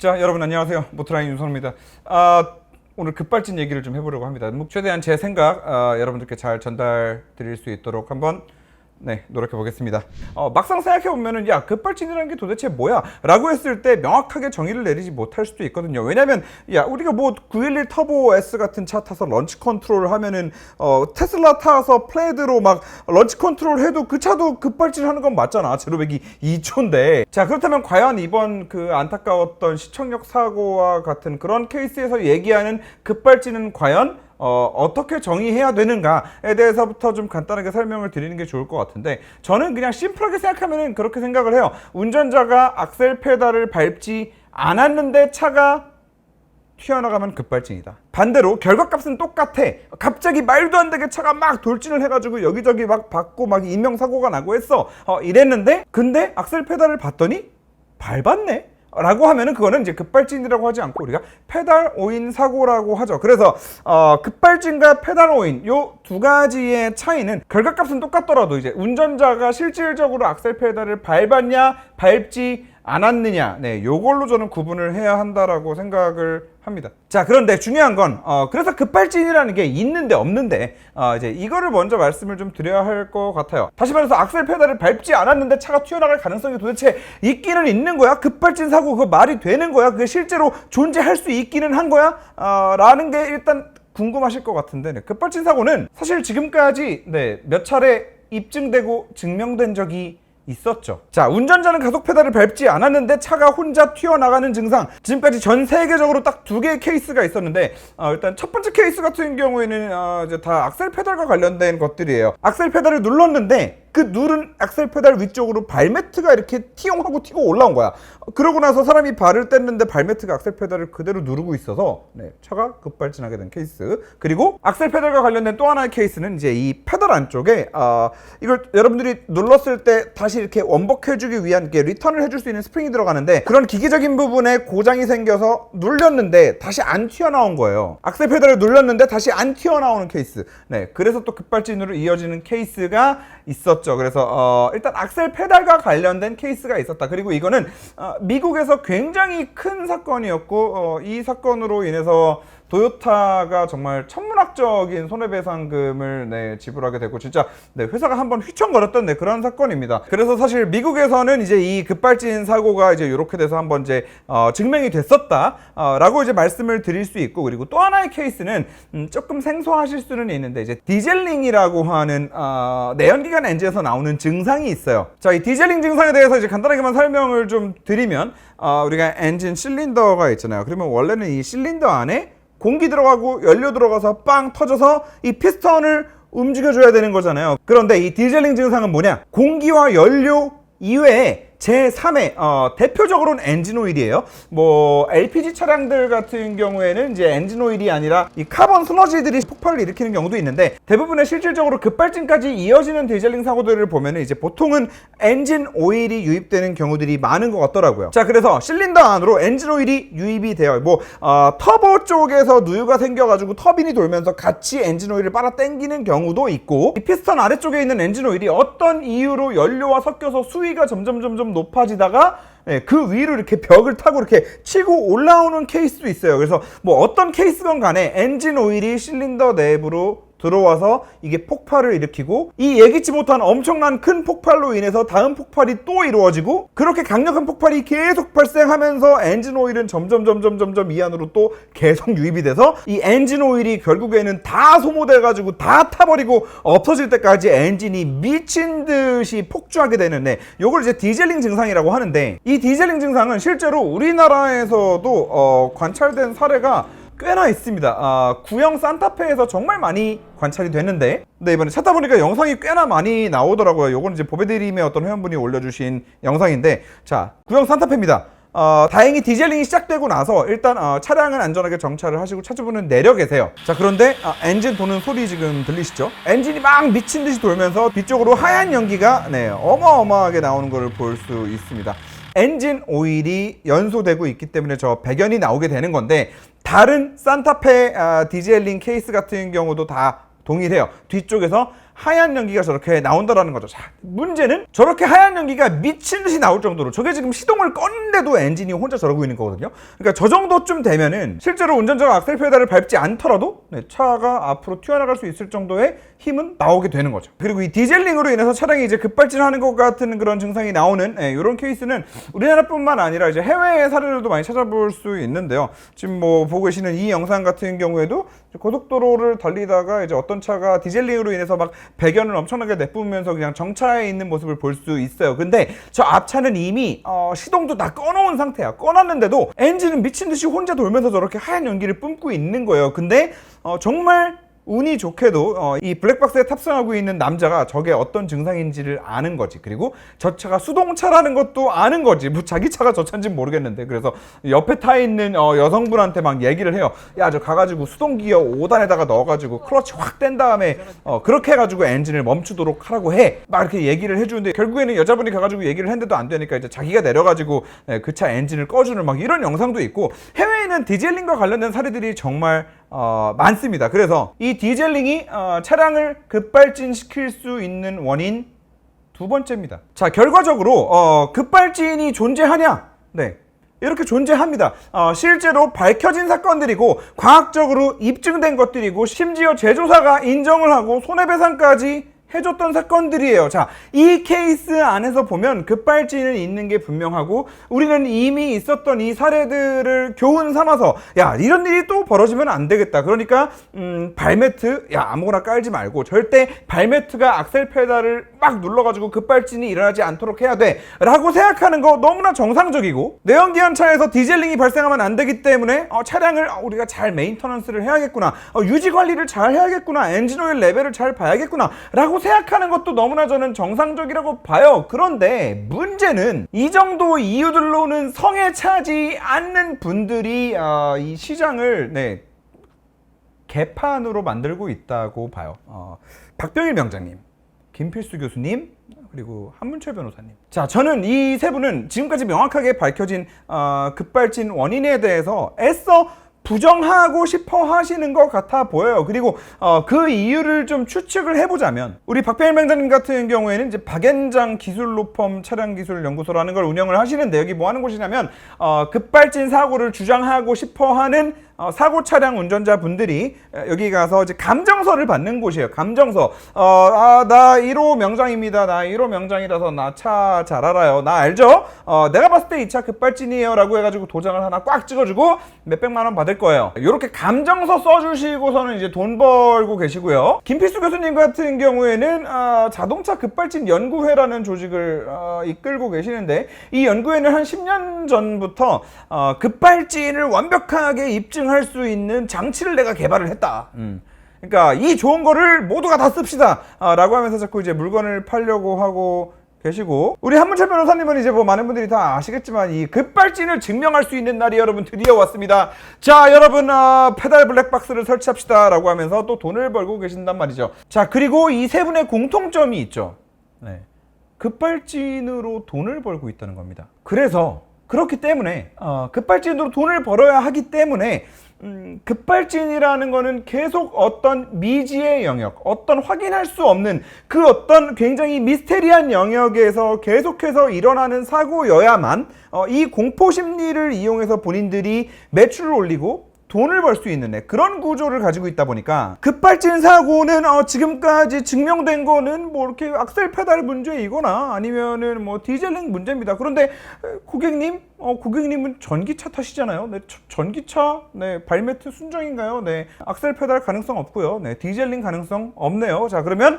자, 여러분 안녕하세요. 모터라인 윤성입니다. 오늘 급발진 얘기를 좀 해보려고 합니다. 최대한 제 생각 여러분들께 잘 전달 드릴 수 있도록 한번 노력해 보겠습니다. 막상 생각해보면은, 야, 급발진이라는 게 도대체 뭐야? 라고 했을 때 명확하게 정의를 내리지 못할 수도 있거든요. 왜냐면, 야, 우리가 뭐 911 터보 S 같은 차 타서 런치 컨트롤 하면은, 테슬라 타서 플레드로 막 런치 컨트롤 해도 그 차도 급발진 하는 건 맞잖아. 제로백이 2초인데. 자, 그렇다면 과연 이번 그 안타까웠던 시청역 사고와 같은 그런 케이스에서 얘기하는 급발진은 과연 어떻게 정의해야 되는가에 대해서부터 좀 간단하게 설명을 드리는 게 좋을 것 같은데, 저는 그냥 심플하게 생각하면 그렇게 생각을 해요. 운전자가 악셀 페달을 밟지 않았는데 차가 튀어나가면 급발진이다. 반대로 결과값은 똑같아. 갑자기 말도 안 되게 차가 막 돌진을 해가지고 여기저기 막 받고 막 인명사고가 나고 했어. 이랬는데 근데 악셀 페달을 봤더니 밟았네? 라고 하면은 그거는 이제 급발진이라고 하지 않고 우리가 페달 오인 사고라고 하죠. 그래서 급발진과 페달 오인 요 두 가지의 차이는 결과값은 똑같더라도 이제 운전자가 실질적으로 악셀 페달을 밟았냐 밟지 않았느냐, 요걸로 저는 구분을 해야 한다라고 생각을 합니다. 자, 그런데 중요한 건 그래서 급발진이라는 게 있는데 없는데 이제 이거를 먼저 말씀을 좀 드려야 할 것 같아요. 다시 말해서 악셀 페달을 밟지 않았는데 차가 튀어나갈 가능성이 도대체 있기는 있는 거야? 급발진 사고 그거 말이 되는 거야? 그게 실제로 존재할 수 있기는 한 거야? 라는 게 일단 궁금하실 것 같은데, 급발진 사고는 사실 지금까지 몇 차례 입증되고 증명된 적이 있었죠. 자, 운전자는 가속 페달을 밟지 않았는데 차가 혼자 튀어나가는 증상, 지금까지 전 세계적으로 딱 두 개의 케이스가 있었는데, 일단 첫 번째 케이스 같은 경우에는 이제 다 악셀 페달과 관련된 것들이에요. 악셀 페달을 눌렀는데 그 누른 악셀 페달 위쪽으로 발매트가 이렇게 티용하고 튀고 올라온 거야. 그러고 나서 사람이 발을 뗐는데 발매트가 악셀 페달을 그대로 누르고 있어서 차가 급발진하게 된 케이스. 그리고 악셀 페달과 관련된 또 하나의 케이스는 이제 이 페달 안쪽에 이걸 여러분들이 눌렀을 때 다시 이렇게 원복해주기 위한 게 리턴을 해줄 수 있는 스프링이 들어가는데, 그런 기계적인 부분에 고장이 생겨서 눌렸는데 다시 안 튀어나온 거예요. 악셀 페달을 눌렀는데 다시 안 튀어나오는 케이스. 그래서 또 급발진으로 이어지는 케이스가 있었죠. 그래서 일단 악셀 페달과 관련된 케이스가 있었다. 그리고 이거는 미국에서 굉장히 큰 사건이었고, 이 사건으로 인해서 도요타가 정말 천문학적인 손해배상금을 지불하게 되고, 진짜 회사가 한번 휘청거렸던 그런 사건입니다. 그래서 사실 미국에서는 이제 이 급발진 사고가 이제 이렇게 돼서 한번 이제 증명이 됐었다라고 이제 말씀을 드릴 수 있고, 그리고 또 하나의 케이스는 조금 생소하실 수는 있는데, 이제 디젤링이라고 하는 내연기관 엔진에서 나오는 증상이 있어요. 자, 이 디젤링 증상에 대해서 이제 간단하게만 설명을 좀 드리면, 우리가 엔진 실린더가 있잖아요. 그러면 원래는 이 실린더 안에 공기 들어가고 연료 들어가서 빵 터져서 이 피스톤을 움직여줘야 되는 거잖아요. 그런데 이 디젤링 증상은 뭐냐? 공기와 연료 이외에 제3의 대표적으로는 엔진 오일이에요. 뭐 LPG 차량들 같은 경우에는 이제 엔진 오일이 아니라 이 카본 슬러지들이 폭발을 일으키는 경우도 있는데, 대부분의 실질적으로 급발진까지 이어지는 디젤링 사고들을 보면은 이제 보통은 엔진 오일이 유입되는 경우들이 많은 것 같더라고요. 자, 그래서 실린더 안으로 엔진 오일이 유입이 돼요. 뭐 터보 쪽에서 누유가 생겨가지고 터빈이 돌면서 같이 엔진 오일을 빨아 당기는 경우도 있고, 이 피스톤 아래쪽에 있는 엔진 오일이 어떤 이유로 연료와 섞여서 수위가 점점 높아지다가 그 위로 이렇게 벽을 타고 이렇게 치고 올라오는 케이스도 있어요. 그래서 뭐 어떤 케이스건 간에 엔진 오일이 실린더 내부로 들어와서 이게 폭발을 일으키고, 이 예기치 못한 엄청난 큰 폭발로 인해서 다음 폭발이 또 이루어지고, 그렇게 강력한 폭발이 계속 발생하면서 엔진 오일은 점점 이 안으로 또 계속 유입이 돼서 이 엔진 오일이 결국에는 다 소모돼가지고 다 타버리고 없어질 때까지 엔진이 미친 듯이 폭주하게 되는데, 요걸 이제 디젤링 증상이라고 하는데, 이 디젤링 증상은 실제로 우리나라에서도 관찰된 사례가 꽤나 있습니다. 구형 산타페에서 정말 많이 관찰이 됐는데, 이번에 찾다 보니까 영상이 꽤나 많이 나오더라고요. 요건 이제 보배드림의 어떤 회원분이 올려주신 영상인데, 자, 구형 산타페입니다. 다행히 디젤링이 시작되고 나서 일단 차량은 안전하게 정차를 하시고 차주분은 내려 계세요. 자, 그런데 엔진 도는 소리 지금 들리시죠? 엔진이 막 미친 듯이 돌면서 뒤쪽으로 하얀 연기가 어마어마하게 나오는 것을 볼 수 있습니다. 엔진 오일이 연소되고 있기 때문에 저 배견이 나오게 되는 건데, 다른 산타페 디젤링 케이스 같은 경우도 다 동일해요. 뒤쪽에서 하얀 연기가 저렇게 나온다라는 거죠. 자, 문제는 저렇게 하얀 연기가 미친 듯이 나올 정도로 저게 지금 시동을 껐는데도 엔진이 혼자 저러고 있는 거거든요. 그러니까 저 정도쯤 되면은 실제로 운전자가 악셀 페달을 밟지 않더라도 차가 앞으로 튀어나갈 수 있을 정도의 힘은 나오게 되는 거죠. 그리고 이 디젤링으로 인해서 차량이 이제 급발진하는 것 같은 그런 증상이 나오는 이런 케이스는 우리나라뿐만 아니라 이제 해외의 사례들도 많이 찾아볼 수 있는데요. 지금 뭐 보고 계시는 이 영상 같은 경우에도 고속도로를 달리다가 이제 어떤 차가 디젤링으로 인해서 막 배견을 엄청나게 내뿜으면서 그냥 정차해 있는 모습을 볼 수 있어요. 근데 저 앞차는 이미 시동도 다 꺼놓은 상태야. 꺼놨는데도 엔진은 미친 듯이 혼자 돌면서 저렇게 하얀 연기를 뿜고 있는 거예요. 근데 정말 운이 좋게도 이 블랙박스에 탑승하고 있는 남자가 저게 어떤 증상인지를 아는 거지. 그리고 저 차가 수동차라는 것도 아는 거지. 뭐 자기 차가 저 차인지는 모르겠는데, 그래서 옆에 타 있는 여성분한테 막 얘기를 해요. 야, 저 가가지고 수동기어 5단에다가 넣어가지고 클러치 확 뗀 다음에 그렇게 해가지고 엔진을 멈추도록 하라고 해. 막 이렇게 얘기를 해주는데, 결국에는 여자분이 가가지고 얘기를 했는데도 안 되니까 이제 자기가 내려가지고 그 차 엔진을 꺼주는 막 이런 영상도 있고, 해외에는 디젤링과 관련된 사례들이 정말 많습니다. 그래서 이 디젤링이 차량을 급발진시킬 수 있는 원인 두 번째입니다. 자, 결과적으로 급발진이 존재하냐? 네, 이렇게 존재합니다. 실제로 밝혀진 사건들이고 과학적으로 입증된 것들이고 심지어 제조사가 인정을 하고 손해배상까지 해줬던 사건들이에요. 자, 이 케이스 안에서 보면 급발진은 있는 게 분명하고, 우리는 이미 있었던 이 사례들을 교훈 삼아서 야, 이런 일이 또 벌어지면 안 되겠다. 그러니까 발매트 아무거나 깔지 말고 절대 발매트가 악셀 페달을 막 눌러가지고 급발진이 일어나지 않도록 해야 돼 라고 생각하는 거 너무나 정상적이고, 내연기관 차에서 디젤링이 발생하면 안 되기 때문에 차량을 우리가 잘 메인터넌스를 해야겠구나, 유지관리를 잘 해야겠구나, 엔진오일 레벨을 잘 봐야겠구나 라고 생각하는 것도 너무나 저는 정상적이라고 봐요. 그런데 문제는 이 정도 이유들로는 성에 차지 않는 분들이 이 시장을 개판으로 만들고 있다고 봐요. 박병일 명장님, 김필수 교수님, 그리고 한문철 변호사님. 자, 저는 이 세 분은 지금까지 명확하게 밝혀진 급발진 원인에 대해서 애써 부정하고 싶어 하시는 것 같아 보여요. 그리고 그 이유를 좀 추측을 해보자면, 우리 박병일 명장님 같은 경우에는 이제 박앤장 기술로펌 차량기술연구소라는 걸 운영을 하시는데, 여기 뭐 하는 곳이냐면 급발진 사고를 주장하고 싶어 하는 사고 차량 운전자분들이 여기 가서 이제 감정서를 받는 곳이에요. 감정서. 나 1호 명장입니다. 나 1호 명장이라서 나 차 잘 알아요. 나 알죠? 내가 봤을 때 이 차 급발진이에요 라고 해가지고 도장을 하나 꽉 찍어주고 몇백만 원 받을 거예요. 이렇게 감정서 써주시고서는 이제 돈 벌고 계시고요. 김필수 교수님 같은 경우에는 자동차 급발진 연구회라는 조직을 이끌고 계시는데, 이 연구회는 한 10년 전부터 급발진을 완벽하게 입증할 수 있는 장치를 내가 개발을 했다. 그러니까 이 좋은 거를 모두가 다 씁시다 라고 하면서 자꾸 이제 물건을 팔려고 하고 계시고, 우리 한문철 변호사님은 이제 뭐 많은 분들이 다 아시겠지만 이 급발진을 증명할 수 있는 날이 여러분 드디어 왔습니다. 자, 여러분 페달 블랙박스를 설치합시다 라고 하면서 또 돈을 벌고 계신단 말이죠. 자, 그리고 이 세 분의 공통점이 있죠. 네, 급발진으로 돈을 벌고 있다는 겁니다. 그래서 그렇기 때문에 급발진으로 돈을 벌어야 하기 때문에 급발진이라는 거는 계속 어떤 미지의 영역, 어떤 확인할 수 없는 그 어떤 굉장히 미스테리한 영역에서 계속해서 일어나는 사고여야만 이 공포 심리를 이용해서 본인들이 매출을 올리고 돈을 벌 수 있는 그런 구조를 가지고 있다 보니까, 급발진 사고는 지금까지 증명된 거는 뭐 이렇게 악셀 페달 문제이거나 아니면은 뭐 디젤링 문제입니다. 그런데 고객님은 전기차 타시잖아요. 네, 전기차 발매트 순정인가요? 네, 악셀 페달 가능성 없고요. 네, 디젤링 가능성 없네요. 자, 그러면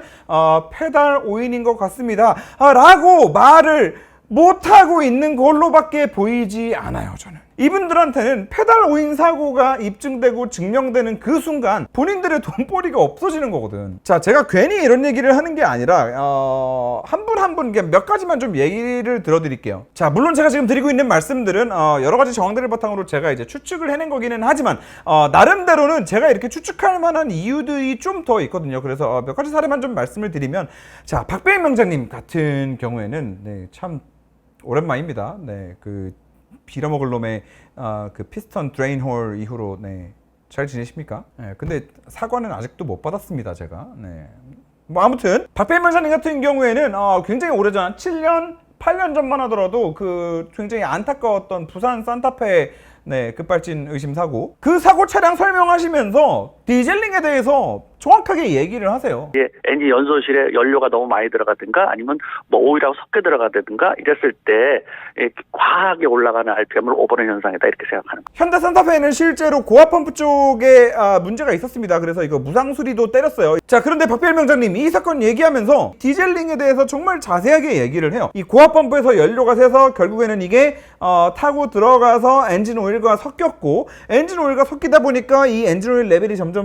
페달 오인인 것 같습니다. 라고 말을 못하고 있는 걸로밖에 보이지 않아요, 저는. 이분들한테는 페달 오인 사고가 입증되고 증명되는 그 순간 본인들의 돈벌이가 없어지는 거거든. 자, 제가 괜히 이런 얘기를 하는 게 아니라 한 분 한 분 몇 가지만 좀 얘기를 들어드릴게요. 자, 물론 제가 지금 드리고 있는 말씀들은 여러 가지 정황들을 바탕으로 제가 이제 추측을 해낸 거기는 하지만 나름대로는 제가 이렇게 추측할 만한 이유들이 좀 더 있거든요. 그래서 몇 가지 사례만 좀 말씀을 드리면, 자, 박병일 명장님 같은 경우에는 참 오랜만입니다. 그 빌어먹을 놈의 그 피스턴 드레인 홀 이후로 잘 지내십니까? 근데 사과는 아직도 못 받았습니다, 제가. 뭐 아무튼 박배일 변호사님 같은 경우에는 굉장히 오래전 7년 8년 전만 하더라도 그 굉장히 안타까웠던 부산 산타페 급발진 의심 사고, 그 사고 차량 설명하시면서 디젤링에 대해서 정확하게 얘기를 하세요. 예, 엔진 연소실에 연료가 너무 많이 들어가든가 아니면 뭐 오일하고 섞여 들어가든가 이랬을 때 과하게 올라가는 RPM을 오버런 현상이다 이렇게 생각하는 거예요. 현대 산타페는 실제로 고압 펌프 쪽에 문제가 있었습니다. 그래서 이거 무상 수리도 때렸어요. 자, 그런데 박배일 명장님 이 사건 얘기하면서 디젤링에 대해서 정말 자세하게 얘기를 해요. 이 고압 펌프에서 연료가 새서 결국에는 이게 타고 들어가서 엔진 오일과 섞였고, 엔진 오일과 섞이다 보니까 이 엔진 오일 레벨이 점점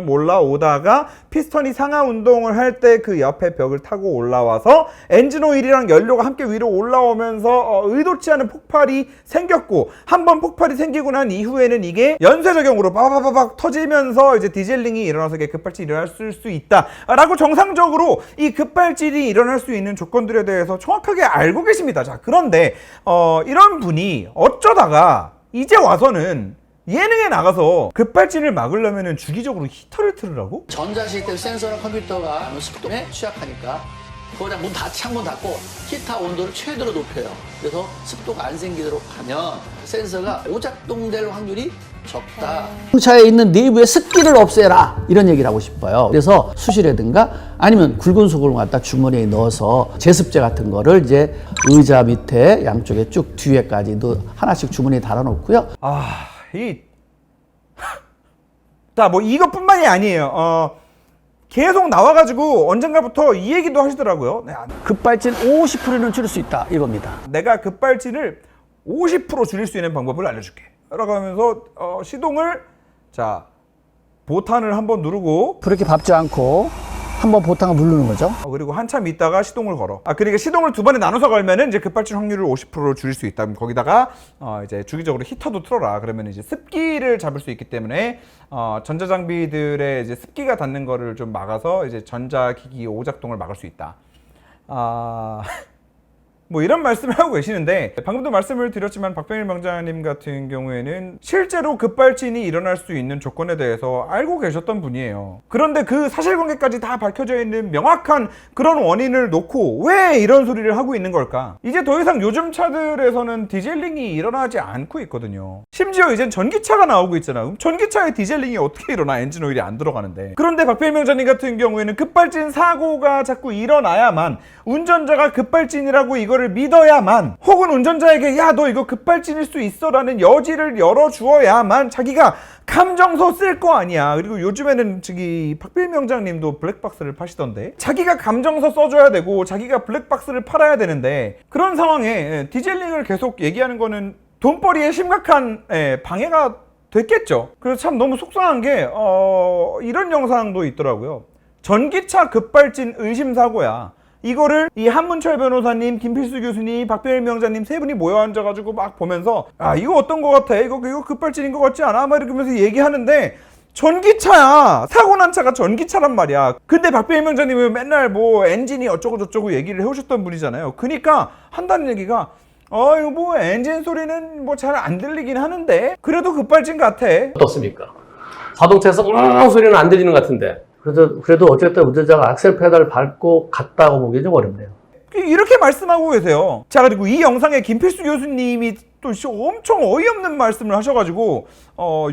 올라오다가 피스턴이 상하 운동을 할 때 그 옆에 벽을 타고 올라와서 엔진 오일이랑 연료가 함께 위로 올라오면서 의도치 않은 폭발이 생겼고, 한번 폭발이 생기고 난 이후에는 이게 연쇄작용으로 바바바박 터지면서 이제 디젤링이 일어나서 급발진이 일어날 수 있다라고 정상적으로 이 급발진이 일어날 수 있는 조건들에 대해서 정확하게 알고 계십니다. 자, 그런데 이런 분이 어쩌다가 이제 와서는 예능에 나가서 급발진을 막으려면 주기적으로 히터를 틀으라고? 전자 시스템 센서랑 컴퓨터가 습도에 취약하니까 그냥 창문 닫고 히터 온도를 최대로 높여요. 그래서 습도가 안 생기도록 하면 센서가 오작동될 확률이 적다. 자동차에 있는 내부의 습기를 없애라, 이런 얘기를 하고 싶어요. 그래서 수시라든가 아니면 굵은 소금을 갖다 주머니에 넣어서 제습제 같은 거를 이제 의자 밑에 양쪽에 쭉 뒤에까지도 하나씩 주머니에 달아놓고요. 자, 뭐 이것뿐만이 아니에요. 계속 나와가지고 언젠가부터 이 얘기도 하시더라고요. 급발진 50%는 줄일 수 있다, 이겁니다. 내가 급발진을 50% 줄일 수 있는 방법을 알려줄게 라고 하면서 시동을, 자, 보탄을 한번 누르고 그렇게 밟지 않고 한번 보통을 누르는 거죠. 그리고 한참 있다가 시동을 걸어. 그러니까 시동을 두 번에 나눠서 걸면은 이제 급발진 확률을 50% 줄일 수 있다. 거기다가 이제 주기적으로 히터도 틀어라. 그러면 이제 습기를 잡을 수 있기 때문에 전자장비들의 이제 습기가 닿는 거를 좀 막아서 이제 전자기기 오작동을 막을 수 있다. 뭐 이런 말씀을 하고 계시는데, 방금도 말씀을 드렸지만 박병일 명장님 같은 경우에는 실제로 급발진이 일어날 수 있는 조건에 대해서 알고 계셨던 분이에요. 그런데 그 사실관계까지 다 밝혀져 있는 명확한 그런 원인을 놓고 왜 이런 소리를 하고 있는 걸까? 이제 더 이상 요즘 차들에서는 디젤링이 일어나지 않고 있거든요. 심지어 이젠 전기차가 나오고 있잖아. 전기차에 디젤링이 어떻게 일어나? 엔진 오일이 안 들어가는데. 그런데 박병일 명장님 같은 경우에는 급발진 사고가 자꾸 일어나야만, 운전자가 급발진이라고 이거를 믿어야만, 혹은 운전자에게 야, 너 이거 급발진일 수 있어 라는 여지를 열어주어야만 자기가 감정서 쓸 거 아니야. 그리고 요즘에는 저기 박병일 명장님도 블랙박스를 파시던데, 자기가 감정서 써줘야 되고 자기가 블랙박스를 팔아야 되는데, 그런 상황에 디젤링을 계속 얘기하는 거는 돈벌이에 심각한 방해가 됐겠죠. 그래서 참 너무 속상한 게 이런 영상도 있더라고요. 전기차 급발진 의심 사고야. 이거를 이 한문철 변호사님, 김필수 교수님, 박병일 명장님 세 분이 모여 앉아가지고 막 보면서 이거 어떤 거 같아? 이거 급발진인 거 같지 않아? 막 이러면서 얘기하는데, 전기차야. 사고 난 차가 전기차란 말이야. 근데 박병일 명장님은 맨날 뭐 엔진이 어쩌고 저쩌고 얘기를 해오셨던 분이잖아요. 그러니까 한다는 얘기가 이거 뭐 엔진 소리는 뭐 잘 안 들리긴 하는데 그래도 급발진 같아. 어떻습니까? 자동차에서 소리는 안 들리는 것 같은데. 그래도 어쨌든 운전자가 악셀 페달을 밟고 갔다고 보기 좀 어렵네요. 이렇게 말씀하고 계세요. 자, 그리고 이 영상에 김필수 교수님이 또 엄청 어이없는 말씀을 하셔가지고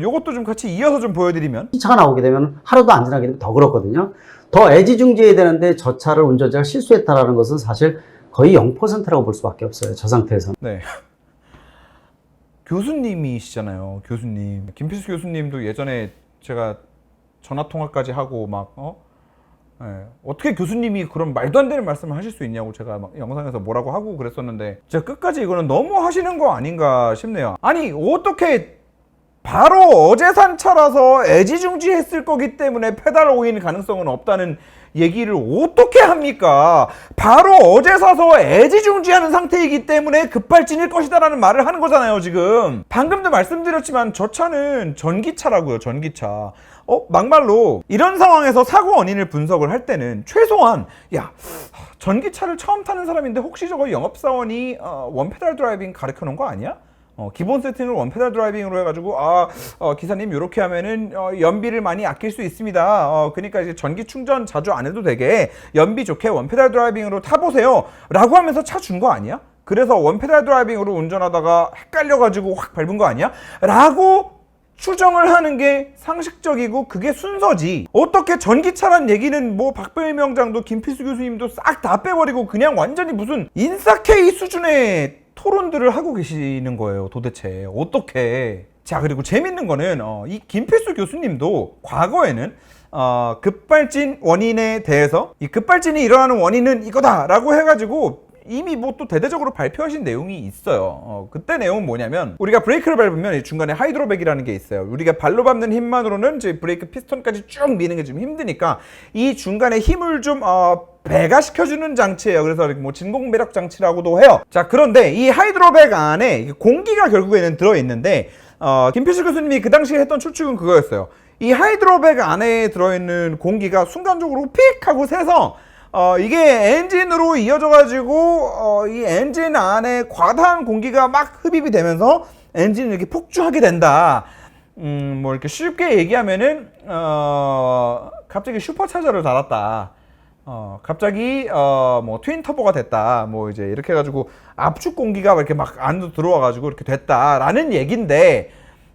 요것도 좀 같이 이어서 좀 보여드리면, 차가 나오게 되면 하루도 안 지나게 되면 더 그렇거든요. 더 애지중지해야 되는데 저 차를 운전자가 실수했다라는 것은 사실 거의 0%라고 볼 수밖에 없어요. 저 상태에서는. 네. 교수님이시잖아요. 교수님. 김필수 교수님도 예전에 제가 전화통화까지 하고 막 어떻게 교수님이 그런 말도 안 되는 말씀을 하실 수 있냐고 제가 막 영상에서 뭐라고 하고 그랬었는데, 제가 끝까지 이거는 너무 하시는 거 아닌가 싶네요. 아니, 어떻게 바로 어제 산 차라서 애지중지했을 거기 때문에 페달 오일 가능성은 없다는 얘기를 어떻게 합니까? 바로 어제 사서 애지중지하는 상태이기 때문에 급발진일 것이다라는 말을 하는 거잖아요, 지금. 방금도 말씀드렸지만 저 차는 전기차라고요, 전기차. 막말로 이런 상황에서 사고 원인을 분석을 할 때는 최소한, 야, 전기차를 처음 타는 사람인데 혹시 저거 영업사원이 원페달 드라이빙 가르쳐 놓은 거 아니야? 기본 세팅을 원페달 드라이빙으로 해가지고 기사님 이렇게 하면은 연비를 많이 아낄 수 있습니다. 그러니까 이제 전기 충전 자주 안 해도 되게 연비 좋게 원페달 드라이빙으로 타보세요 라고 하면서 차 준 거 아니야? 그래서 원페달 드라이빙으로 운전하다가 헷갈려가지고 확 밟은 거 아니야? 라고 추정을 하는 게 상식적이고 그게 순서지. 어떻게 전기차란 얘기는 뭐 박병일 명장도 김필수 교수님도 싹 다 빼버리고 그냥 완전히 무슨 인싸케이 수준의 토론들을 하고 계시는 거예요. 도대체 어떻게? 자, 그리고 재밌는 거는 이 김필수 교수님도 과거에는 급발진 원인에 대해서 이 급발진이 일어나는 원인은 이거다라고 해가지고 이미 뭐 또 대대적으로 발표하신 내용이 있어요. 그때 내용은 뭐냐면 우리가 브레이크를 밟으면 이 중간에 하이드로백이라는 게 있어요. 우리가 발로 밟는 힘만으로는 이제 브레이크 피스톤까지 쭉 미는 게 좀 힘드니까 이 중간에 힘을 좀 배가시켜주는 장치예요. 그래서 뭐 진공매력 장치라고도 해요. 자, 그런데 이 하이드로백 안에 공기가 결국에는 들어있는데 김필수 교수님이 그 당시에 했던 추측은 그거였어요. 이 하이드로백 안에 들어있는 공기가 순간적으로 픽 하고 새서 이게 엔진으로 이어져가지고 이 엔진 안에 과다한 공기가 막 흡입이 되면서 엔진이 이렇게 폭주하게 된다. 뭐 이렇게 쉽게 얘기하면은 갑자기 슈퍼차저를 달았다. 갑자기 뭐 트윈 터보가 됐다. 뭐 이제 이렇게 해가지고 압축 공기가 이렇게 막 안으로 들어와가지고 이렇게 됐다라는 얘기인데.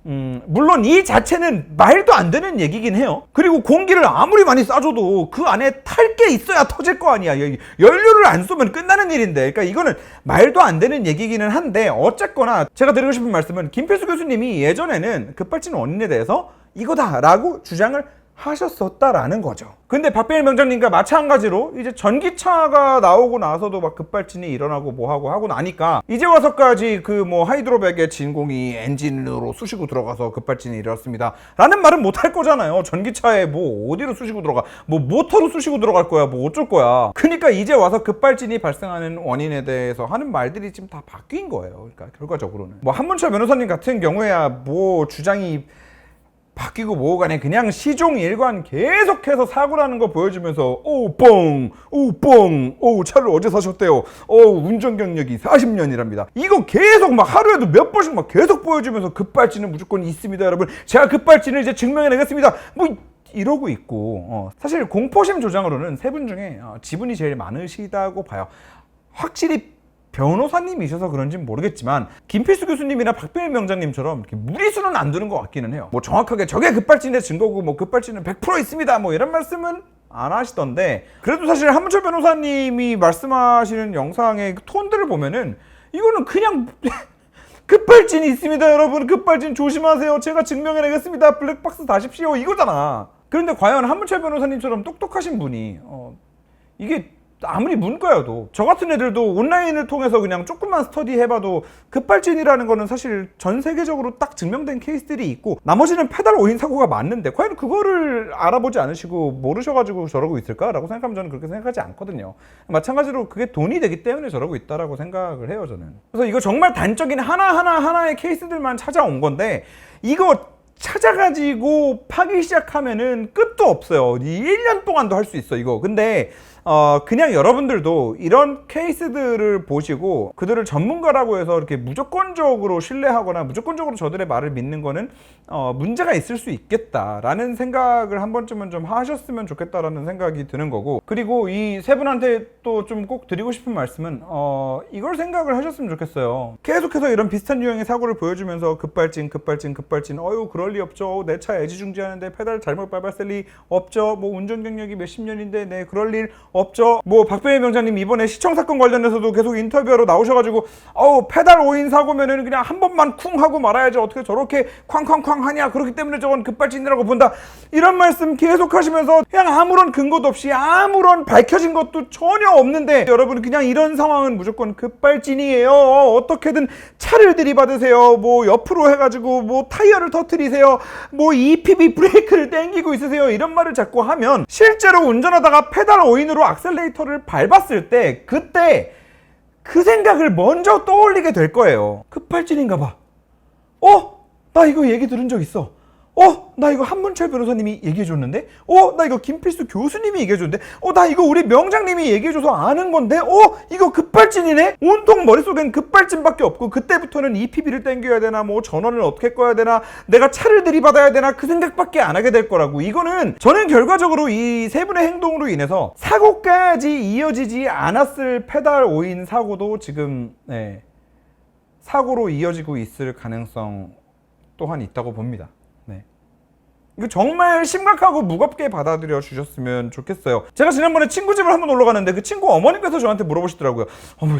물론 이 자체는 말도 안 되는 얘기긴 해요. 그리고 공기를 아무리 많이 쏴줘도 그 안에 탈 게 있어야 터질 거 아니야. 연료를 안 쏘면 끝나는 일인데. 그러니까 이거는 말도 안 되는 얘기기는 한데 어쨌거나 제가 드리고 싶은 말씀은 김필수 교수님이 예전에는 급발진 원인에 대해서 이거다라고 주장을 하셨었다라는 거죠. 근데 박병일 명장님과 마찬가지로 이제 전기차가 나오고 나서도 막 급발진이 일어나고 뭐하고 하고 나니까 이제 와서까지 그 뭐 하이드로백의 진공이 엔진으로 쑤시고 들어가서 급발진이 일어났습니다 라는 말은 못 할 거잖아요. 전기차에 뭐 어디로 쑤시고 들어가, 뭐 모터로 쑤시고 들어갈 거야, 뭐 어쩔 거야. 그러니까 이제 와서 급발진이 발생하는 원인에 대해서 하는 말들이 지금 다 바뀐 거예요. 그러니까 결과적으로는 뭐 한문철 변호사님 같은 경우에야 뭐 주장이 바뀌고 뭐고 간에 그냥 시종일관 계속해서 사고라는 거 보여주면서 오뻥 차를 어제 사셨대요. 운전 경력이 40년이랍니다. 이거 계속 막 하루에도 몇 번씩 막 계속 보여주면서 급발진은 무조건 있습니다 여러분. 제가 급발진을 이제 증명해내겠습니다. 뭐 이러고 있고 사실 공포심 조장으로는 세 분 중에 지분이 제일 많으시다고 봐요. 확실히 변호사님이셔서 그런지는 모르겠지만 김필수 교수님이나 박병일 명장님처럼 이렇게 무리수는 안 두는 것 같기는 해요. 뭐 정확하게 저게 급발진의 증거고 뭐 급발진은 100% 있습니다 뭐 이런 말씀은 안 하시던데, 그래도 사실 한문철 변호사님이 말씀하시는 영상의 톤들을 보면은 이거는 그냥 급발진이 있습니다 여러분, 급발진 조심하세요, 제가 증명해내겠습니다, 블랙박스 다십시오 이거잖아. 그런데 과연 한문철 변호사님처럼 똑똑하신 분이 이게 아무리 문과여도 저 같은 애들도 온라인을 통해서 그냥 조금만 스터디 해봐도 급발진이라는 거는 사실 전 세계적으로 딱 증명된 케이스들이 있고 나머지는 페달 오인 사고가 맞는데 과연 그거를 알아보지 않으시고 모르셔가지고 저러고 있을까라고 생각하면 저는 그렇게 생각하지 않거든요. 마찬가지로 그게 돈이 되기 때문에 저러고 있다라고 생각을 해요 저는. 그래서 이거 정말 단적인 하나의 케이스들만 찾아온 건데 이거 찾아가지고 파기 시작하면은 끝도 없어요. 1년 동안도 할 수 있어 이거. 근데 그냥 여러분들도 이런 케이스들을 보시고 그들을 전문가라고 해서 이렇게 무조건적으로 신뢰하거나 무조건적으로 저들의 말을 믿는 거는 문제가 있을 수 있겠다라는 생각을 한 번쯤은 좀 하셨으면 좋겠다라는 생각이 드는 거고, 그리고 이 세 분한테 또 좀 꼭 드리고 싶은 말씀은 이걸 생각을 하셨으면 좋겠어요. 계속해서 이런 비슷한 유형의 사고를 보여주면서 급발진 어휴 그럴 리 없죠, 내 차 애지중지하는데 페달 잘못 밟았을 리 없죠, 뭐 운전 경력이 몇십 년인데 네 그럴 일 없죠. 뭐 박병일 명장님 이번에 시청 사건 관련해서도 계속 인터뷰하러 나오셔가지고 페달 오인 사고면은 그냥 한 번만 쿵 하고 말아야지 어떻게 저렇게 쾅쾅쾅 하냐, 그렇기 때문에 저건 급발진이라고 본다 이런 말씀 계속 하시면서 그냥 아무런 근거도 없이 아무런 밝혀진 것도 전혀 없는데 여러분 그냥 이런 상황은 무조건 급발진이에요, 어떻게든 차를 들이받으세요, 뭐 옆으로 해가지고 뭐 타이어를 터트리세요, 뭐 EPB 브레이크를 당기고 있으세요 이런 말을 자꾸 하면 실제로 운전하다가 페달 오인으로 악셀레이터를 밟았을 때 그때 그 생각을 먼저 떠올리게 될 거예요. 급발진인가 봐. 나 이거 얘기 들은 적 있어. 나 이거 한문철 변호사님이 얘기해줬는데? 나 이거 김필수 교수님이 얘기해줬는데? 나 이거 우리 명장님이 얘기해줘서 아는 건데? 이거 급발진이네? 온통 머릿속엔 급발진밖에 없고 그때부터는 EPB를 땡겨야 되나 뭐 전원을 어떻게 꺼야 되나 내가 차를 들이받아야 되나 그 생각밖에 안 하게 될 거라고. 이거는 저는 결과적으로 이 세 분의 행동으로 인해서 사고까지 이어지지 않았을 페달 오인 사고도 지금 사고로 이어지고 있을 가능성 또한 있다고 봅니다. 이거 정말 심각하고 무겁게 받아들여 주셨으면 좋겠어요. 제가 지난번에 친구 집을 한번 놀러 갔는데 그 친구 어머니께서 저한테 물어보시더라고요. 어머,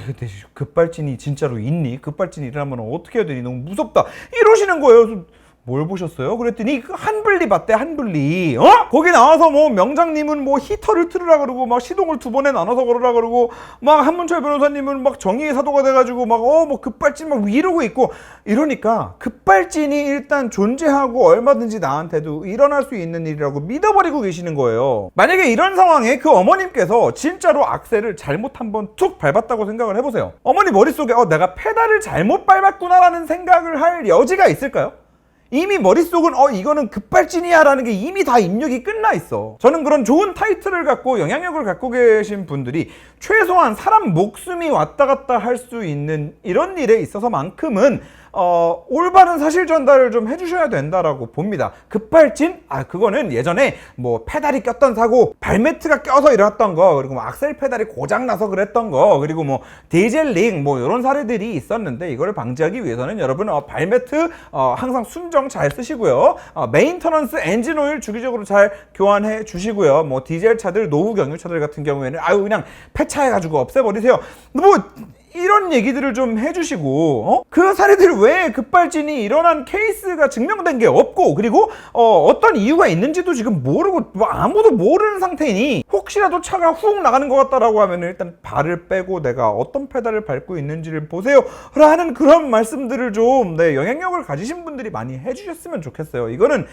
급발진이 진짜로 있니? 급발진이 일어나면 어떻게 해야 되니? 너무 무섭다. 이러시는 거예요. 뭘 보셨어요? 그랬더니 그 한블리 봤대, 한블리. 거기 나와서 뭐 명장님은 뭐 히터를 틀으라 그러고 막 시동을 2번에 나눠서 걸으라 그러고 막 한문철 변호사님은 막 정의의 사도가 돼가지고 막 뭐 급발진 막 이러고 있고 이러니까 급발진이 일단 존재하고 얼마든지 나한테도 일어날 수 있는 일이라고 믿어버리고 계시는 거예요. 만약에 이런 상황에 그 어머님께서 진짜로 악셀을 잘못 한번 툭 밟았다고 생각을 해보세요. 어머니 머릿속에 내가 페달을 잘못 밟았구나라는 생각을 할 여지가 있을까요? 이미 머릿속은 이거는 급발진이야 라는 게 이미 다 입력이 끝나 있어. 저는 그런 좋은 타이틀을 갖고 영향력을 갖고 계신 분들이 최소한 사람 목숨이 왔다 갔다 할 수 있는 이런 일에 있어서만큼은 올바른 사실 전달을 좀 해주셔야 된다라고 봅니다. 급발진? 그거는 예전에 뭐 페달이 꼈던 사고, 발매트가 껴서 일어났던 거, 그리고 뭐 악셀 페달이 고장나서 그랬던 거, 그리고 뭐 디젤링 뭐 이런 사례들이 있었는데 이거를 방지하기 위해서는 여러분 발매트 항상 순정 잘 쓰시고요. 메인터넌스 엔진 오일 주기적으로 잘 교환해 주시고요. 뭐 디젤 차들, 노후 경유차들 같은 경우에는 그냥 폐차해가지고 없애버리세요. 뭐 이런 얘기들을 좀 해주시고 그 사례들 외에 급발진이 일어난 케이스가 증명된 게 없고 그리고 어떤 이유가 있는지도 지금 모르고 뭐 아무도 모르는 상태이니 혹시라도 차가 훅 나가는 것 같다라고 하면 일단 발을 빼고 내가 어떤 페달을 밟고 있는지를 보세요 라는 그런 말씀들을 좀 영향력을 가지신 분들이 많이 해주셨으면 좋겠어요. 이거는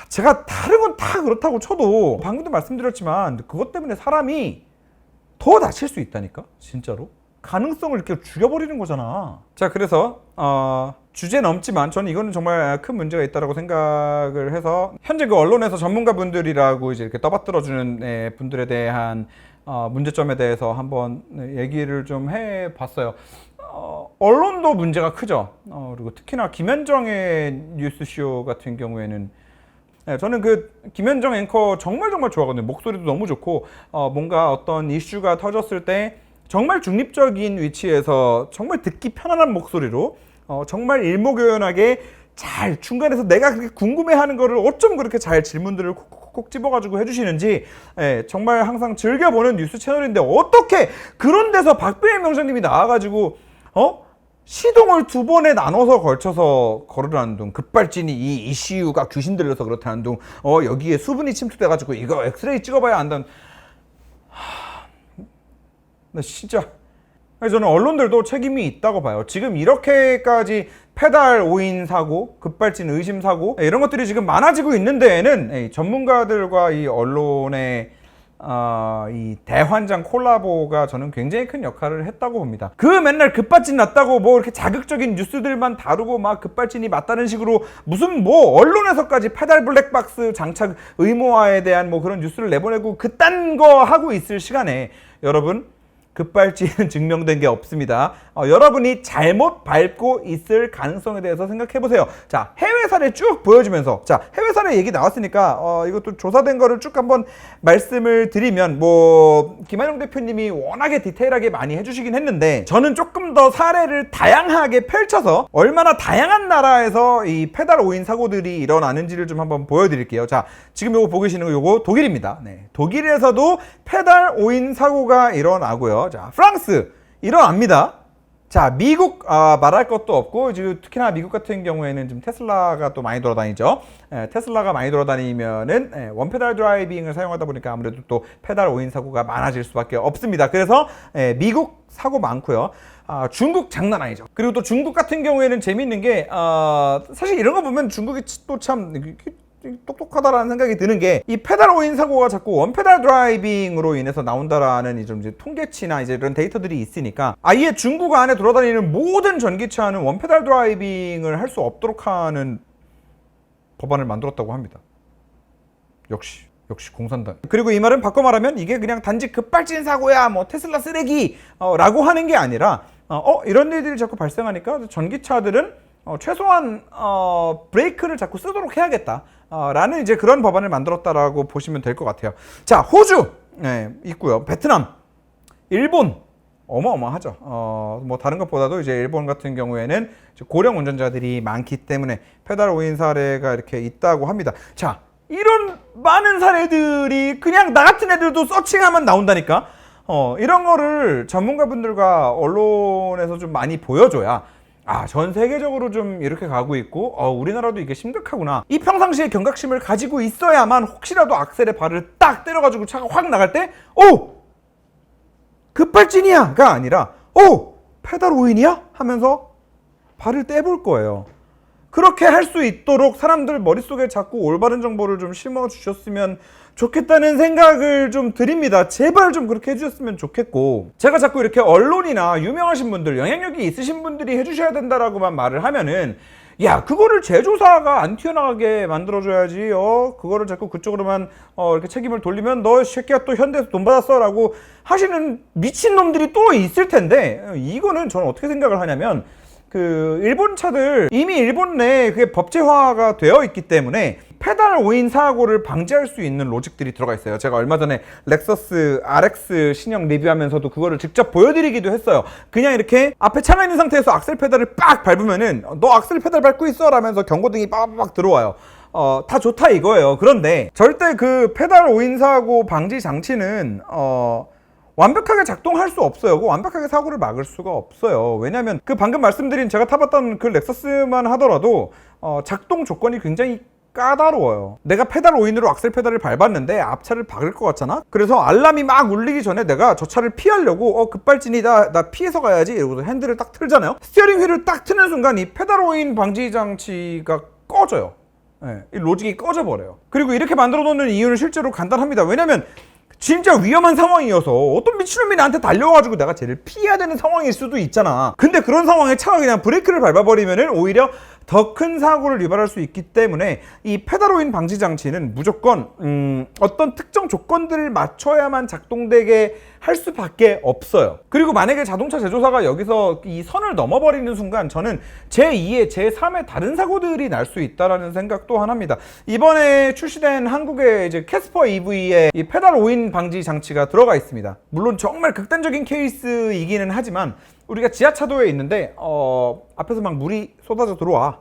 제가 다른 건 다 그렇다고 쳐도 방금도 말씀드렸지만 그것 때문에 사람이 더 다칠 수 있다니까 진짜로. 가능성을 이렇게 죽여버리는 거잖아. 자, 그래서 주제 넘지만 저는 이거는 정말 큰 문제가 있다고 생각을 해서 현재 그 언론에서 전문가분들이라고 이제 이렇게 떠받들어주는 분들에 대한 문제점에 대해서 한번 얘기를 좀 해봤어요. 언론도 문제가 크죠. 그리고 특히나 김현정의 뉴스쇼 같은 경우에는 저는 그 김현정 앵커 정말 좋아하거든요. 목소리도 너무 좋고 뭔가 어떤 이슈가 터졌을 때 정말 중립적인 위치에서 정말 듣기 편안한 목소리로 정말 일목요연하게 잘 중간에서 내가 그렇게 궁금해하는 거를 어쩜 그렇게 잘 질문들을 콕콕콕 집어가지고 해주시는지 정말 항상 즐겨보는 뉴스 채널인데 어떻게 그런 데서 박병일 명장님이 나와가지고 시동을 2번에 나눠서 걸쳐서 걸으라는 둥, 급발진이 이 ECU가 귀신 들려서 그렇다는 둥, 여기에 수분이 침투돼가지고 이거 엑스레이 찍어봐야 한다는. 진짜 저는 언론들도 책임이 있다고 봐요. 지금 이렇게까지 페달 오인 사고, 급발진 의심 사고 이런 것들이 지금 많아지고 있는 데에는 전문가들과 이 언론의 이 대환장 콜라보가 저는 굉장히 큰 역할을 했다고 봅니다. 그 맨날 급발진 났다고 뭐 이렇게 자극적인 뉴스들만 다루고 막 급발진이 맞다는 식으로 무슨 뭐 언론에서까지 페달 블랙박스 장착 의무화에 대한 뭐 그런 뉴스를 내보내고 그딴 거 하고 있을 시간에 여러분 급발진은 증명된 게 없습니다. 여러분이 잘못 밟고 있을 가능성에 대해서 생각해보세요. 자, 해외 사례 쭉 보여주면서 자, 해외 사례 얘기 나왔으니까 이것도 조사된 거를 쭉 한번 말씀을 드리면 뭐 김한영 대표님이 워낙에 디테일하게 많이 해주시긴 했는데 저는 조금 더 사례를 다양하게 펼쳐서 얼마나 다양한 나라에서 이 페달 오인 사고들이 일어나는지를 좀 한번 보여드릴게요. 자, 지금 요거 보고 계시는 거 요거 독일입니다. 독일에서도 페달 오인 사고가 일어나고요. 자, 프랑스 일어납니다. 자, 미국 말할 것도 없고 지금 특히나 미국 같은 경우에는 지금 테슬라가 또 많이 돌아다니죠. 테슬라가 많이 돌아다니면은 원페달 드라이빙을 사용하다 보니까 아무래도 또 페달 오인 사고가 많아질 수밖에 없습니다. 그래서 미국 사고 많고요. 중국 장난 아니죠. 그리고 또 중국 같은 경우에는 재미있는 게 사실 이런 거 보면 중국이 또 참 똑똑하다라는 생각이 드는 게 이 페달 오인 사고가 자꾸 원페달 드라이빙으로 인해서 나온다라는 이제 통계치나 이제 이런 데이터들이 있으니까 아예 중국 안에 돌아다니는 모든 전기차는 원페달 드라이빙을 할 수 없도록 하는 법안을 만들었다고 합니다. 역시 공산당. 그리고 이 말은 바꿔 말하면 이게 그냥 단지 급발진 사고야, 뭐 테슬라 쓰레기 라고 하는 게 아니라 이런 일들이 자꾸 발생하니까 전기차들은 최소한 브레이크를 자꾸 쓰도록 해야겠다 라는 이제 그런 법안을 만들었다라고 보시면 될 것 같아요. 자, 호주 있고요. 베트남, 일본 어마어마하죠. 뭐 다른 것보다도 이제 일본 같은 경우에는 고령 운전자들이 많기 때문에 페달 오인 사례가 이렇게 있다고 합니다. 자, 이런 많은 사례들이 그냥 나 같은 애들도 서칭하면 나온다니까. 이런 거를 전문가분들과 언론에서 좀 많이 보여줘야 전 세계적으로 좀 이렇게 가고 있고 우리나라도 이게 심각하구나. 이 평상시에 경각심을 가지고 있어야만 혹시라도 악셀에 발을 딱 때려가지고 차가 확 나갈 때 급발진이야가 아니라 페달 오인이야? 하면서 발을 떼볼 거예요. 그렇게 할 수 있도록 사람들 머릿속에 자꾸 올바른 정보를 좀 심어주셨으면 좋겠다는 생각을 좀 드립니다. 제발 좀 그렇게 해주셨으면 좋겠고, 제가 자꾸 이렇게 언론이나 유명하신 분들, 영향력이 있으신 분들이 해주셔야 된다라고만 말을 하면은 야, 그거를 제조사가 안 튀어나가게 만들어줘야지. 그거를 자꾸 그쪽으로만 이렇게 책임을 돌리면 너 새끼야 또 현대에서 돈 받았어 라고 하시는 미친놈들이 또 있을 텐데, 이거는 저는 어떻게 생각을 하냐면, 일본 차들 이미 일본 내에 그게 법제화가 되어 있기 때문에 페달 오인 사고를 방지할 수 있는 로직들이 들어가 있어요. 제가 얼마 전에 렉서스 RX 신형 리뷰하면서도 그거를 직접 보여드리기도 했어요. 그냥 이렇게 앞에 차가 있는 상태에서 악셀 페달을 빡 밟으면은 너 악셀 페달 밟고 있어 라면서 경고등이 빠바박 들어와요. 다 좋다 이거예요. 그런데 절대 그 페달 오인 사고 방지 장치는 완벽하게 작동할 수 없어요. 완벽하게 사고를 막을 수가 없어요. 왜냐하면 방금 말씀드린 제가 타봤던 그 렉서스만 하더라도 작동 조건이 굉장히 까다로워요. 내가 페달 오인으로 악셀 페달을 밟았는데 앞차를 박을 것 같잖아? 그래서 알람이 막 울리기 전에 내가 저 차를 피하려고 급발진이다, 나 피해서 가야지 이러고서 핸들을 딱 틀잖아요? 스티어링 휠을 딱 트는 순간 이 페달 오인 방지 장치가 꺼져요. 이 로직이 꺼져버려요. 그리고 이렇게 만들어 놓는 이유는 실제로 간단합니다. 왜냐면 진짜 위험한 상황이어서 어떤 미친놈이 나한테 달려와가지고 내가 쟤를 피해야 되는 상황일 수도 있잖아. 근데 그런 상황에 차가 그냥 브레이크를 밟아버리면은 오히려 더 큰 사고를 유발할 수 있기 때문에 이 페달 오인 방지 장치는 무조건 어떤 특정 조건들을 맞춰야만 작동되게 할 수밖에 없어요. 그리고 만약에 자동차 제조사가 여기서 이 선을 넘어버리는 순간 저는 제2의 제3의 다른 사고들이 날 수 있다라는 생각 또한 합니다. 이번에 출시된 한국의 이제 캐스퍼 EV에 이 페달 오인 방지 장치가 들어가 있습니다. 물론 정말 극단적인 케이스이기는 하지만 우리가 지하차도에 있는데 앞에서 막 물이 쏟아져 들어와.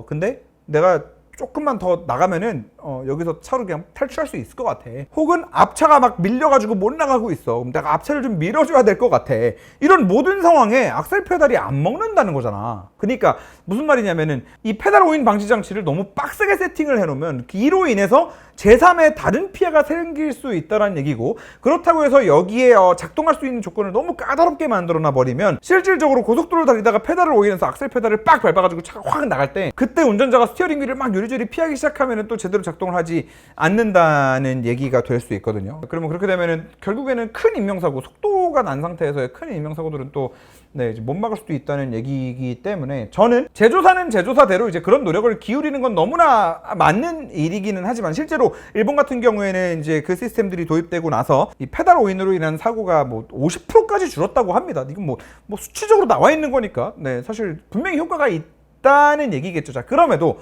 근데 내가 조금만 더 나가면은 여기서 차로 그냥 탈출할 수 있을 것 같아. 혹은 앞차가 막 밀려가지고 못 나가고 있어. 그럼 내가 앞차를 좀 밀어줘야 될 것 같아. 이런 모든 상황에 악셀 페달이 안 먹는다는 거잖아. 그러니까 무슨 말이냐면은 이 페달 오인 방지 장치를 너무 빡세게 세팅을 해놓으면 이로 인해서 제3의 다른 피해가 생길 수 있다는 얘기고, 그렇다고 해서 여기에 작동할 수 있는 조건을 너무 까다롭게 만들어놔 버리면 실질적으로 고속도로를 달리다가 페달을 오인해서 악셀 페달을 빡 밟아가지고 차가 확 나갈 때 그때 운전자가 스티어링 휠을 막 요리조리 피하기 시작하면 또 제대로 작동을 하지 않는다는 얘기가 될 수 있거든요. 그러면 그렇게 되면은 결국에는 큰 인명사고, 속도가 난 상태에서의 큰 인명사고들은 또 이제 못 막을 수도 있다는 얘기이기 때문에 저는 제조사는 제조사대로 이제 그런 노력을 기울이는 건 너무나 맞는 일이기는 하지만, 실제로 일본 같은 경우에는 이제 그 시스템들이 도입되고 나서 이 페달 오인으로 인한 사고가 뭐 50%까지 줄었다고 합니다. 이건 뭐 수치적으로 나와 있는 거니까 사실 분명히 효과가 있다는 얘기겠죠. 자, 그럼에도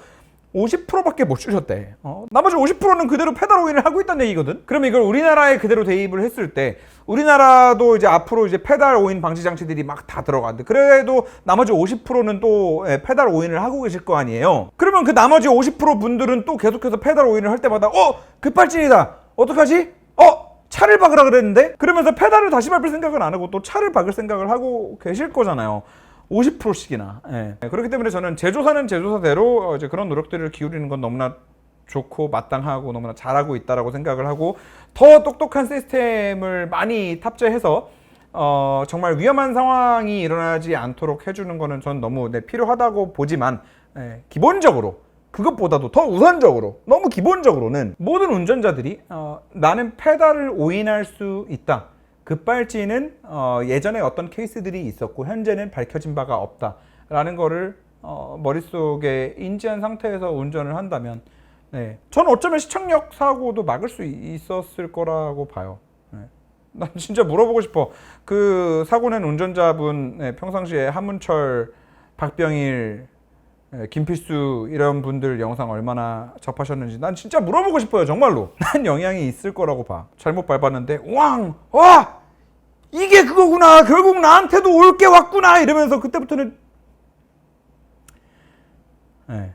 50%밖에 못 줄였대. 나머지 50%는 그대로 페달 오인을 하고 있다는 얘기거든. 그럼 이걸 우리나라에 그대로 대입을 했을 때 우리나라도 이제 앞으로 이제 페달 오인 방지 장치들이 막 다 들어가는데, 그래도 나머지 50%는 또 페달 오인을 하고 계실 거 아니에요. 그러면 그 나머지 50% 분들은 또 계속해서 페달 오인을 할 때마다 급발진이다, 어떡하지? 차를 박으라 그랬는데? 그러면서 페달을 다시 밟을 생각은 안 하고 또 차를 박을 생각을 하고 계실 거잖아요. 50%씩이나. 그렇기 때문에 저는 제조사는 제조사대로 이제 그런 노력들을 기울이는 건 너무나 좋고 마땅하고 너무나 잘하고 있다라고 생각을 하고, 더 똑똑한 시스템을 많이 탑재해서 정말 위험한 상황이 일어나지 않도록 해주는 거는 전 너무 필요하다고 보지만, 기본적으로 그것보다도 더 우선적으로, 너무 기본적으로는 모든 운전자들이 나는 페달을 오인할 수 있다, 급발진은 예전에 어떤 케이스들이 있었고 현재는 밝혀진 바가 없다라는 거를 머릿속에 인지한 상태에서 운전을 한다면 네, 전 어쩌면 시청력 사고도 막을 수 있었을 거라고 봐요. 네. 난 진짜 물어보고 싶어. 그 사고 낸 운전자분 네, 평상시에 한문철, 박병일, 김필수 이런 분들 영상 얼마나 접하셨는지 난 진짜 물어보고 싶어요. 정말로. 난 영향이 있을 거라고 봐. 잘못 밟았는데 와! 이게 그거구나. 결국 나한테도 올 게 왔구나. 이러면서 그때부터는 네.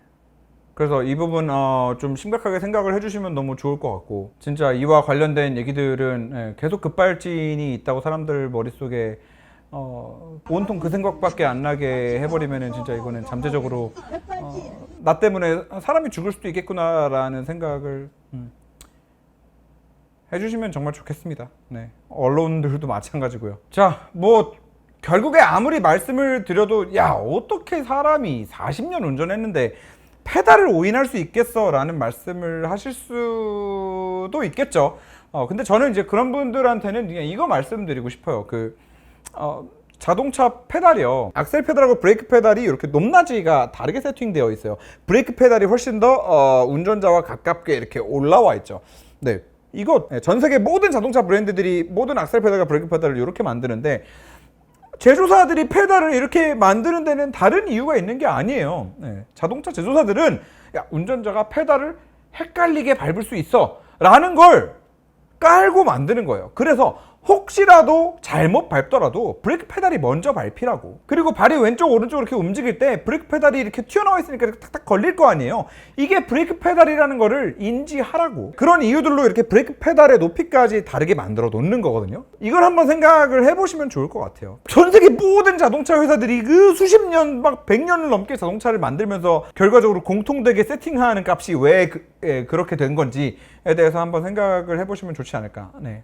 그래서 이 부분 좀 심각하게 생각을 해주시면 너무 좋을 것 같고 진짜 이와 관련된 얘기들은 계속 급발진이 있다고 사람들 머릿속에 온통 그 생각밖에 안 나게 해버리면은 진짜 이거는 잠재적으로 나 때문에 사람이 죽을 수도 있겠구나라는 생각을 해주시면 정말 좋겠습니다. 네. 언론들도 마찬가지고요. 자, 뭐 결국에 아무리 말씀을 드려도 야 어떻게 사람이 40년 운전했는데 페달을 오인할 수 있겠어 라는 말씀을 하실 수도 있겠죠. 근데 저는 이제 그런 분들한테는 그냥 이거 말씀드리고 싶어요. 자동차 페달이요. 악셀 페달하고 브레이크 페달이 이렇게 높낮이가 다르게 세팅되어 있어요. 브레이크 페달이 훨씬 더 운전자와 가깝게 이렇게 올라와 있죠. 네. 이거 전 세계 모든 자동차 브랜드들이 모든 악셀 페달과 브레이크 페달을 이렇게 만드는데 제조사들이 페달을 이렇게 만드는 데는 다른 이유가 있는 게 아니에요. 네. 자동차 제조사들은 야, 운전자가 페달을 헷갈리게 밟을 수 있어 라는 걸 깔고 만드는 거예요. 그래서 혹시라도 잘못 밟더라도 브레이크 페달이 먼저 밟히라고. 그리고 발이 왼쪽 오른쪽 이렇게 움직일 때 브레이크 페달이 이렇게 튀어나와 있으니까 이렇게 탁탁 걸릴 거 아니에요. 이게 브레이크 페달이라는 거를 인지하라고. 그런 이유들로 이렇게 브레이크 페달의 높이까지 다르게 만들어 놓는 거거든요. 이걸 한번 생각을 해보시면 좋을 것 같아요. 전 세계 모든 자동차 회사들이 그 수십 년 막 100년을 넘게 자동차를 만들면서 결과적으로 공통되게 세팅하는 값이 왜 그렇게 된 건지에 대해서 한번 생각을 해보시면 좋지 않을까. 네.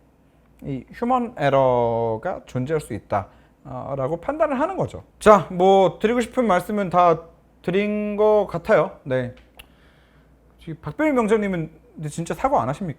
이 휴먼 에러가 존재할 수 있다 라고 판단을 하는 거죠. 자, 뭐 드리고 싶은 말씀은 다 드린 것 같아요. 네. 박병일 명장님은 진짜 사과 안 하십니까?